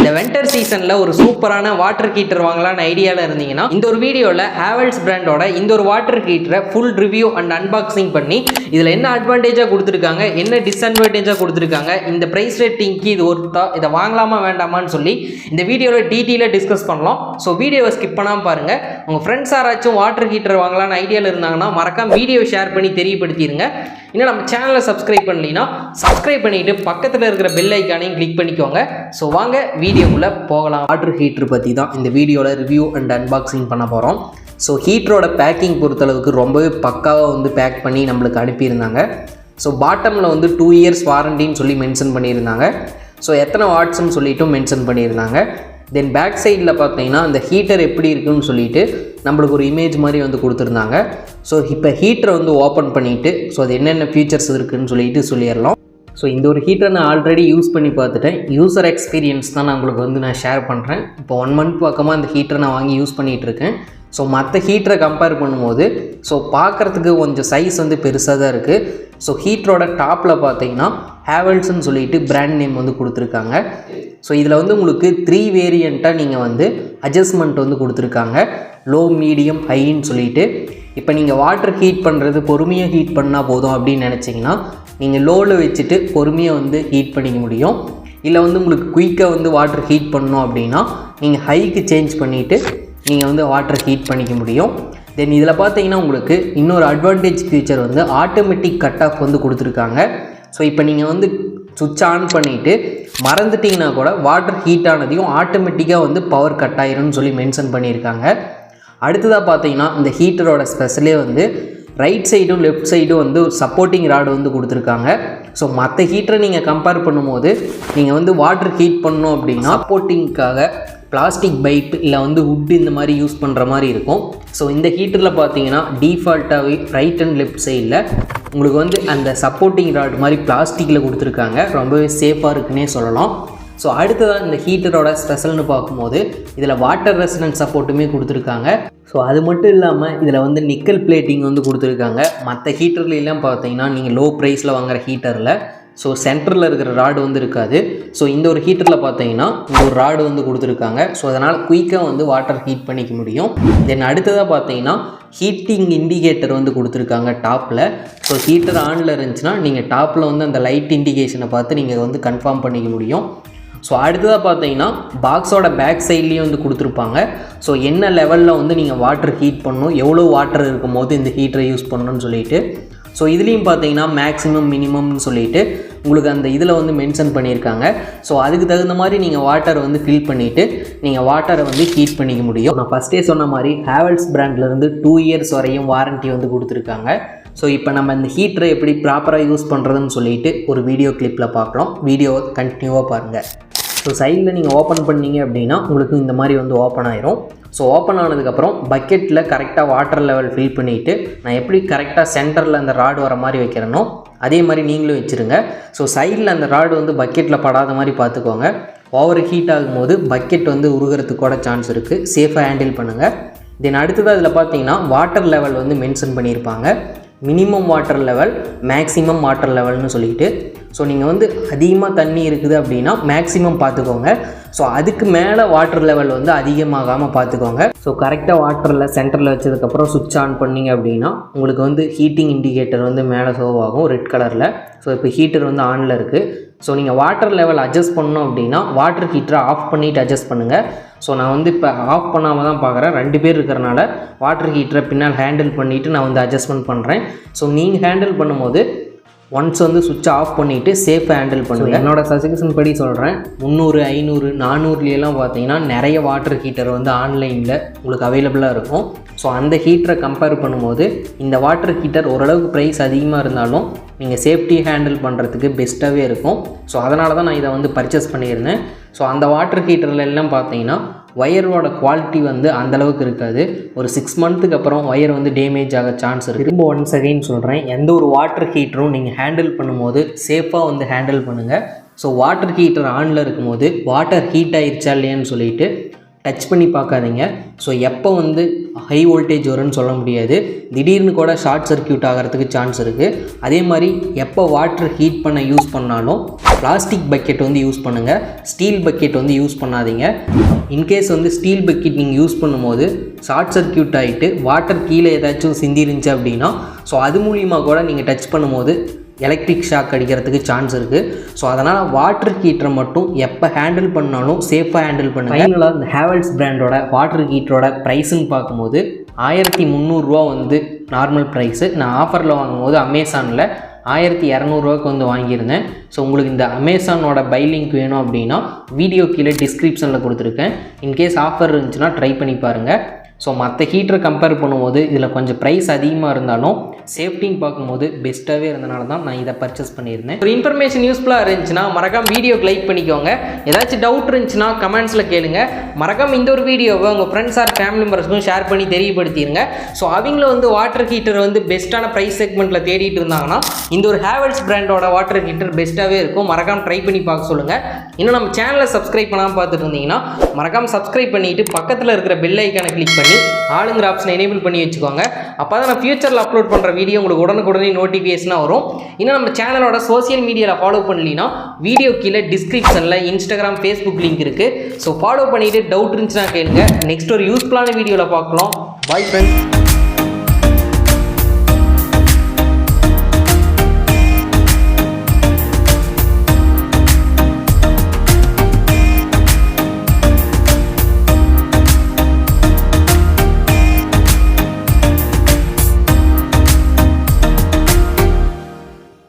இந்த வின்டர் சீசன்ல ஒரு சூப்பரான வாட்டர் ஹீட்டர் வாங்கலாம்னு ஐடியால இருந்தீங்கன்னா இந்த ஒரு வீடியோல ஹேவல்ஸ் பிராண்டோட இந்த ஒரு வாட்டர் ஹீட்டரை ஃபுல் ரிவ்யூ அண்ட் அன்பாக்சிங் பண்ணி இதுல என்ன அட்வான்டேஜா கொடுத்துருக்காங்க, என்ன டிஸ்அட்வான்டேஜா கொடுத்துருக்காங்க, இந்த பிரைஸ் ரேட்டிங்க்கு இது ஒருத்தா இதை வாங்கலாமா வேண்டாமான்னு சொல்லி இந்த வீடியோல டீட்டெயிலாக டிஸ்கஸ் பண்ணலாம். ஸோ வீடியோவை ஸ்கிப் பண்ணாமல் பாருங்க. உங்க ஃப்ரெண்ட்ஸ் யாராச்சும் வாட்டர் ஹீட்டர் வாங்கலாம்னு ஐடியால இருந்தாங்கன்னா மறக்காம வீடியோவை ஷேர் பண்ணி தெரியப்படுத்திடுங்க. இன்னும் நம்ம சேனலை சப்ஸ்கிரைப் பண்ணலைன்னா சப்ஸ்கிரைப் பண்ணிட்டு பக்கத்தில் இருக்கிற பெல் ஐக்கானையும் கிளிக் பண்ணிக்கோங்க. ஸோ வாங்க வீடியோக்குள்ளே போகலாம். வாட்டர் ஹீட்டர் பற்றி தான் இந்த வீடியோவில் ரிவ்யூ அண்ட் அன்பாக்சிங் பண்ண போகிறோம். ஸோ ஹீட்டரோட பேக்கிங் பொறுத்தளவுக்கு ரொம்பவே பக்காவாக வந்து பேக் பண்ணி நம்மளுக்கு அனுப்பியிருந்தாங்க. ஸோ பாட்டமில் வந்து 2 years வாரண்டின்னு சொல்லி மென்ஷன் பண்ணியிருந்தாங்க. ஸோ எத்தனை வாட்ஸ்ன்னு சொல்லிட்டும் மென்ஷன் பண்ணியிருந்தாங்க. தென் பேக் சைடில் பார்த்தீங்கன்னா அந்த ஹீட்டர் எப்படி இருக்குன்னு சொல்லிட்டு நம்மளுக்கு ஒரு இமேஜ் மாதிரி வந்து கொடுத்துருந்தாங்க. ஸோ இப்போ ஹீட்டரை வந்து ஓப்பன் பண்ணிவிட்டு ஸோ அது என்னென்ன ஃபீச்சர்ஸ் இருக்குதுன்னு சொல்லிடலாம். ஸோ இந்த ஒரு ஹீட்டரை நான் ஆல்ரெடி யூஸ் பண்ணி பார்த்துட்டேன். யூசர் எக்ஸ்பீரியன்ஸ் தான் நான் உங்களுக்கு வந்து நான் ஷேர் பண்ணுறேன். இப்போ 1 month பக்கமாக அந்த ஹீட்டரை நான் வாங்கி யூஸ் பண்ணிகிட்ருக்கேன். ஸோ மற்ற ஹீட்டரை கம்பேர் பண்ணும்போது ஸோ பார்க்குறதுக்கு கொஞ்சம் சைஸ் வந்து பெருசாக தான் இருக்குது. ஸோ ஹீட்டரோட டாப்பில் பார்த்தீங்கன்னா ஹேவல்ஸ்ன்னு சொல்லிட்டு பிராண்ட் நேம் வந்து கொடுத்துருக்காங்க. ஸோ இதில் வந்து உங்களுக்கு 3 வேரியண்ட்டாக நீங்கள் வந்து அட்ஜஸ்ட்மெண்ட் வந்து கொடுத்துருக்காங்க. லோ, மீடியம், ஹைன்னு சொல்லிட்டு. இப்போ நீங்கள் வாட்டர் ஹீட் பண்ணுறது பொறுமையாக ஹீட் பண்ணால் போதும் அப்படின்னு நினச்சிங்கன்னா நீங்கள் லோவில் வச்சுட்டு பொறுமையாக வந்து ஹீட் பண்ணிக்க முடியும். இல்லை வந்து உங்களுக்கு குயிக்காக வந்து வாட்டர் ஹீட் பண்ணணும் அப்படின்னா நீங்கள் ஹைக்கு சேஞ்ச் பண்ணிவிட்டு நீங்கள் வந்து வாட்டர் ஹீட் பண்ணிக்க முடியும். தென் இதில் பார்த்தீங்கன்னா உங்களுக்கு இன்னொரு அட்வான்டேஜ் ஃபீச்சர் வந்து ஆட்டோமேட்டிக் கட் ஆஃப் வந்து கொடுத்துருக்காங்க. ஸோ இப்போ நீங்கள் வந்து சுவிட்ச் ஆன் பண்ணிவிட்டு மறந்துட்டிங்கன்னா கூட வாட்டர் ஹீட் ஆனதையும் ஆட்டோமேட்டிக்காக வந்து பவர் கட் ஆயிரும்னு சொல்லி மென்ஷன் பண்ணியிருக்காங்க. அடுத்ததாக பார்த்தீங்கன்னா இந்த ஹீட்டரோட ஸ்பெஷலே வந்து ரைட் சைடும் லெஃப்ட் சைடும் வந்து சப்போர்ட்டிங் ராடு வந்து கொடுத்துருக்காங்க. ஸோ மற்ற ஹீட்டரை நீங்கள் கம்பேர் பண்ணும்போது நீங்கள் வந்து வாட்டர் ஹீட் பண்ணணும் அப்படின்னா சப்போர்ட்டிங்காக பிளாஸ்டிக் பைப் இல்லை வந்து வுட் இந்த மாதிரி யூஸ் பண்ணுற மாதிரி இருக்கும். ஸோ இந்த ஹீட்டரில் பார்த்தீங்கன்னா டிஃபால்ட்டாகவே ரைட் அண்ட் லெஃப்ட் சைடில் உங்களுக்கு வந்து அந்த சப்போர்ட்டிங் ராட் மாதிரி பிளாஸ்டிக்கில் கொடுத்துருக்காங்க. ரொம்பவே சேஃபாக இருக்குன்னே சொல்லலாம். ஸோ அடுத்ததாக இந்த ஹீட்டரோட ஸ்பெஷல்னு பார்க்கும்போது இதில் வாட்டர் ரெசிஸ்டன்ட் சப்போர்ட்டுமே கொடுத்துருக்காங்க. ஸோ அது மட்டும் இல்லாமல் இதில் வந்து நிக்கல் பிளேட்டிங் வந்து கொடுத்துருக்காங்க. மற்ற ஹீட்டர்லாம் பார்த்தீங்கன்னா நீங்கள் லோ ப்ரைஸில் வாங்குகிற ஹீட்டரில் ஸோ சென்டரில் இருக்கிற ராடு வந்து இருக்காது. ஸோ இந்த ஒரு ஹீட்டரில் பார்த்தீங்கன்னா இந்த ஒரு ராடு வந்து கொடுத்துருக்காங்க. ஸோ அதனால் குயிக்காக வந்து வாட்டர் ஹீட் பண்ணிக்க முடியும். தென் அடுத்ததாக பார்த்தீங்கன்னா ஹீட்டிங் இண்டிகேட்டர் வந்து கொடுத்துருக்காங்க டாப்பில். ஸோ ஹீட்டர் ஆனில் இருந்துச்சுன்னா நீங்கள் டாப்பில் வந்து அந்த லைட் இண்டிகேஷனை பார்த்து நீங்கள் வந்து கன்ஃபார்ம் பண்ணிக்க முடியும். ஸோ அடுத்ததாக பார்த்தீங்கன்னா பாக்ஸோட பேக் சைட்லேயும் வந்து கொடுத்துருப்பாங்க. ஸோ என்ன லெவலில் வந்து நீங்கள் வாட்டர் ஹீட் பண்ணணும், எவ்வளோ வாட்டர் இருக்கும் போது இந்த ஹீட்டரை யூஸ் பண்ணணும்னு சொல்லிட்டு. ஸோ இதுலேயும் பார்த்தீங்கன்னா மேக்ஸிமம் மினிமம்னு சொல்லிட்டு உங்களுக்கு அந்த இதில் வந்து மென்ஷன் பண்ணியிருக்காங்க. ஸோ அதுக்கு தகுந்த மாதிரி நீங்கள் வாட்டரை வந்து ஃபில் பண்ணிவிட்டு நீங்கள் வாட்டரை வந்து ஹீட் பண்ணிக்க முடியும். நான் ஃபஸ்ட்டே சொன்ன மாதிரி ஹேவல்ஸ் பிராண்ட்லேருந்து 2 years வரையும் வாரண்ட்டி வந்து கொடுத்துருக்காங்க. ஸோ இப்போ நம்ம இந்த ஹீட்டரை எப்படி ப்ராப்பராக யூஸ் பண்ணுறதுன்னு சொல்லிட்டு ஒரு வீடியோ கிளிப்பில் பார்க்கலாம். வீடியோவை கண்டினியூவாக பாருங்கள். ஸோ சைடில் நீங்கள் ஓப்பன் பண்ணிங்க அப்படின்னா உங்களுக்கு இந்த மாதிரி வந்து ஓப்பன் ஆயிரும். ஸோ ஓப்பன் ஆனதுக்கப்புறம் பக்கெட்டில் கரெக்டாக வாட்டர் லெவல் ஃபில் பண்ணிவிட்டு நான் எப்படி கரெக்டாக சென்டரில் அந்த ராடு வர மாதிரி வைக்கிறேனோ அதே மாதிரி நீங்களும் வச்சுருங்க. ஸோ சைடில் அந்த ராடு வந்து பக்கெட்டில் படாத மாதிரி பார்த்துக்கோங்க. ஓவர் ஹீட் ஆகும்போது பக்கெட் வந்து உருகிறதுக்கு கூட சான்ஸ் இருக்குது. சேஃபாக ஹேண்டில் பண்ணுங்கள். தென் அடுத்ததாக இதில் பார்த்தீங்கன்னா வாட்டர் லெவல் வந்து மென்ஷன் பண்ணியிருப்பாங்க. Minimum water level, maximum water லெவல்னு சொல்லிட்டு. ஸோ நீங்கள் வந்து அதிகமாக தண்ணி இருக்குது அப்படின்னா மேக்ஸிமம் பார்த்துக்கோங்க. ஸோ அதுக்கு மேலே வாட்டர் லெவல் வந்து அதிகமாகாமல் பார்த்துக்கோங்க. ஸோ கரெக்டாக வாட்டரில் சென்டரில் வச்சதுக்கப்புறம் சுவிட்ச் ஆன் பண்ணிங்க அப்படின்னா உங்களுக்கு வந்து ஹீட்டிங் இண்டிகேட்டர் வந்து மேலே ஷோ ஆகும் ரெட் கலரில். ஸோ இப்போ ஹீட்டர் வந்து ஆனில் இருக்குது. ஸோ நீங்கள் வாட்டர் லெவல் அட்ஜஸ்ட் பண்ணணும் அப்படின்னா வாட்டர் ஹீட்டரை ஆஃப் பண்ணிவிட்டு அட்ஜஸ்ட் பண்ணுங்கள். ஸோ நான் வந்து இப்போ ஆஃப் பண்ணாமல் தான் பார்க்குறேன். 2 பேர் இருக்கிறனால வாட்டர் ஹீட்டரை பின்னால் ஹேண்டில் பண்ணிவிட்டு நான் வந்து அட்ஜஸ்ட்மெண்ட் பண்ணுறேன். ஸோ நீங்கள் ஹேண்டில் பண்ணும்போது ஒன்ஸ் வந்து சுவிட்ச் ஆஃப் பண்ணிவிட்டு சேஃபாக ஹேண்டில் பண்ணுங்கள். என்னோடய சஜஷன் படி சொல்கிறேன். 300, 500, 400லாம் பார்த்தீங்கன்னா நிறைய வாட்டர் ஹீட்டர் வந்து ஆன்லைனில் உங்களுக்கு அவைலபிளாக இருக்கும். ஸோ அந்த ஹீட்டரை கம்பேர் பண்ணும்போது இந்த வாட்டர் ஹீட்டர் ஓரளவுக்கு ப்ரைஸ் அதிகமாக இருந்தாலும் நீங்கள் சேஃப்டி ஹேண்டில் பண்ணுறதுக்கு பெஸ்ட்டாகவே இருக்கும். ஸோ அதனால தான் நான் இதை வந்து பர்ச்சேஸ் பண்ணியிருந்தேன். ஸோ அந்த வாட்டர் ஹீட்டரில் எல்லாம் பார்த்தீங்கன்னா ஒயரோட குவாலிட்டி வந்து அந்தளவுக்கு இருக்காது. ஒரு 6 monthக்கு அப்புறம் ஒயர் வந்து டேமேஜ் ஆக சான்ஸ் இருக்குது. திரும்ப ஒன்ஸ் அகைன் சொல்கிறேன், எந்த ஒரு வாட்டர் ஹீட்டரும் நீங்கள் ஹேண்டில் பண்ணும்போது சேஃபாக வந்து ஹேண்டில் பண்ணுங்கள். ஸோ வாட்டர் ஹீட்டர் ஆனில் இருக்கும்போது வாட்டர் ஹீட் ஆகிடுச்சா இல்லையான்னு சொல்லிட்டு டச் பண்ணி பார்க்காதீங்க. ஸோ எப்போ வந்து ஹை வோல்டேஜ் வரும்னு சொல்ல முடியாது. திடீர்னு கூட ஷார்ட் சர்க்யூட் ஆகிறதுக்கு சான்ஸ் இருக்குது. அதே மாதிரி எப்போ வாட்டர் ஹீட் பண்ண யூஸ் பண்ணாலும் பிளாஸ்டிக் பக்கெட் வந்து யூஸ் பண்ணுங்கள், ஸ்டீல் பக்கெட் வந்து யூஸ் பண்ணாதீங்க. இன்கேஸ் வந்து ஸ்டீல் பக்கெட் நீங்கள் யூஸ் பண்ணும்போது ஷார்ட் சர்க்யூட் ஆகிட்டு வாட்டர் கீழே ஏதாச்சும் சிந்திருந்துச்சு அப்படின்னா ஸோ அது மூலிமா கூட நீங்கள் டச் பண்ணும்போது எலக்ட்ரிக் ஷாக் அடிக்கிறதுக்கு சான்ஸ் இருக்குது. ஸோ அதனால் வாட்டர் ஹீட்டரை மட்டும் எப்போ ஹேண்டில் பண்ணாலும் சேஃபாக ஹேண்டில் பண்ணுங்கள். ஃபைனலாக இந்த ஹேவல்ஸ் பிராண்டோட வாட்டர் ஹீட்டரோட ப்ரைஸுன்னு பார்க்கும்போது 1300 வந்து நார்மல் ப்ரைஸு. நான் ஆஃபரில் வாங்கும்போது அமேசானில் 1200 வந்து வாங்கியிருந்தேன். ஸோ உங்களுக்கு இந்த அமேசானோட பை லிங்க் வேணும் அப்படின்னா வீடியோ கீழே டிஸ்கிரிப்ஷனில் கொடுத்துருக்கேன். இன்கேஸ் ஆஃபர் இருந்துச்சுன்னா ட்ரை பண்ணி பாருங்கள். ஸோ மற்ற ஹீட்டரை கம்பேர் பண்ணும்போது இதில் கொஞ்சம் ப்ரைஸ் அதிகமாக இருந்தாலும் சேஃப்டின்னு பார்க்கும்போது பெஸ்ட்டாகவே இருந்தனால தான் நான் இதை பர்ச்சேஸ் பண்ணியிருந்தேன். ஒரு இன்ஃபர்மேஷன் யூஸ்ஃபுல்லாக இருந்துச்சுன்னா மறக்காம வீடியோக்கு லைக் பண்ணிக்கோங்க. ஏதாச்சும் டவுட் இருந்துச்சுன்னா கமெண்ட்ஸில் கேளுங்க. மறக்காம இந்த ஒரு வீடியோவை உங்கள் ஃப்ரெண்ட்ஸ் ஆர் ஃபேமிலி மெம்பர்ஸ்க்கும் ஷேர் பண்ணி தெரியப்படுத்திடுங்க. ஸோ அவங்கள வந்து வாட்டர் ஹீட்டர் வந்து பெஸ்ட்டான ப்ரைஸ் செக்மெண்ட்டில் தேடிட்டு இருந்தாங்கன்னா இந்த ஒரு ஹேவல்ஸ் பிராண்டோட வாட்டர் ஹீட்டர் பெஸ்ட்டாகவே இருக்கும். மறக்காம ட்ரை பண்ணி பார்க்க சொல்லுங்கள். இன்னும் நம்ம சேனலை சப்ஸ்கிரைப் பண்ணாமல் பார்த்துட்டு இருந்தீங்கன்னா மறக்காம சப்ஸ்கிரைப் பண்ணிவிட்டு பக்கத்தில் இருக்கிற பெல் ஐக்கானை கிளிக் பண்ணி ஆளுங்கிற ஆப்ஷனை எனேபிள் பண்ணி வச்சுக்கோங்க. அப்போ தான் நான் ஃபியூச்சரில் அப்லோட் பண்ணுற வீடியோ உங்களுக்கு உடனுக்குடனே நோட்டிஃபிகேஷனாக வரும். இன்னும் நம்ம சேனலோட சோசியல் மீடியாவில் ஃபாலோ பண்ணலினா வீடியோ கீழே டிஸ்கிரிப்ஷனில் இன்ஸ்டாகிராம், ஃபேஸ்புக் லிங்க் இருக்குது. ஸோ ஃபாலோ பண்ணிவிட்டு டவுட் இருந்துச்சுன்னா கேளுங்க. நெக்ஸ்ட் ஒரு யூஸ்ஃபுல்லான வீடியோவில் பார்க்கலாம். Bye friends.